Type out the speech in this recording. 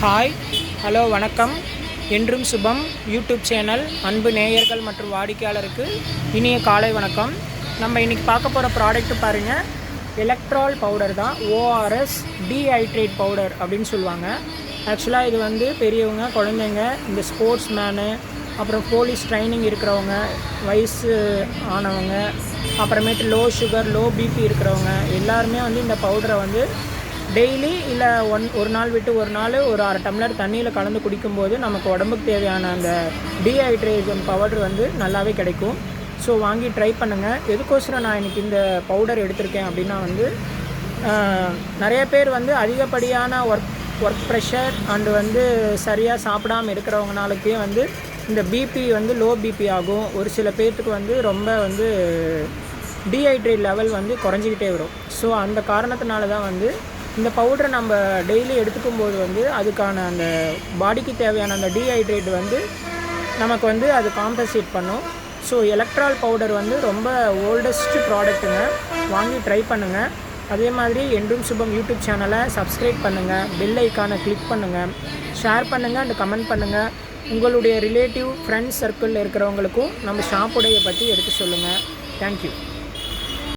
Hi, hello, வணக்கம். என்றும் சுபம் YouTube channel அன்பு நேயர்கள் மற்றும் வாடிக்கையாளருக்கு இனிய காலை வணக்கம். நம்ம இன்றைக்கி பார்க்க போகிற ப்ராடக்ட்டு பாருங்கள், எலக்ட்ரால் பவுடர் தான். ஓஆர்எஸ் டீஹைட்ரேட் பவுடர் அப்படின்னு சொல்லுவாங்க. ஆக்சுவலாக இது வந்து பெரியவங்க, குழந்தைங்க, இந்த ஸ்போர்ட்ஸ் மேனு, அப்புறம் போலீஸ் ட்ரைனிங் இருக்கிறவங்க, வயசு ஆனவங்க, அப்புறமேட்டு லோ சுகர் லோ பிபி இருக்கிறவங்க எல்லாருமே வந்து இந்த பவுடரை வந்து டெய்லி இல்லை ஒரு நாள் விட்டு ஒரு நாள் ஒரு அரை டம்ளர் தண்ணியில் கலந்து குடிக்கும்போது நமக்கு உடம்புக்கு தேவையான அந்த டீஹைட்ரேஷன் பவுடர் வந்து நல்லாவே கிடைக்கும். ஸோ வாங்கி ட்ரை பண்ணுங்கள். எதுக்கோசரம் நான் இன்றைக்கி இந்த பவுடர் எடுத்திருக்கேன் அப்படின்னா வந்து நிறைய பேர் வந்து அதிகப்படியான ஒர்க் ப்ரெஷர் அண்டு வந்து சரியாக சாப்பிடாமல் இருக்கிறவங்கனாலுக்கே வந்து இந்த பிபி வந்து லோ பிபி ஆகும். ஒரு சில பேர்த்துக்கு வந்து ரொம்ப வந்து டீஹைட்ரேட் லெவல் வந்து குறைஞ்சிக்கிட்டே வரும். ஸோ அந்த காரணத்தினால தான் வந்து இந்த பவுடரை நம்ம டெய்லி எடுத்துக்கும் போது வந்து அதுக்கான அந்த பாடிக்கு தேவையான அந்த டீஹைட்ரேட் வந்து நமக்கு வந்து அது காம்பன்சேட் பண்ணும். ஸோ எலக்ட்ரால் பவுடர் வந்து ரொம்ப ஓல்டஸ்ட் ப்ராடக்ட்டுங்க. வாங்கி ட்ரை பண்ணுங்கள். அதே மாதிரி என்றும் சுபம் யூடியூப் சேனலை சப்ஸ்கிரைப் பண்ணுங்கள், பெல் ஐக்கானை கிளிக் பண்ணுங்கள், ஷேர் பண்ணுங்கள் அண்ட் கமெண்ட் பண்ணுங்கள். உங்களுடைய ரிலேட்டிவ் ஃப்ரெண்ட்ஸ் சர்க்கிளில் இருக்கிறவங்களுக்கும் நம்ம ஷாப்புடைய பற்றி எடுத்து சொல்லுங்கள். தேங்க்யூ.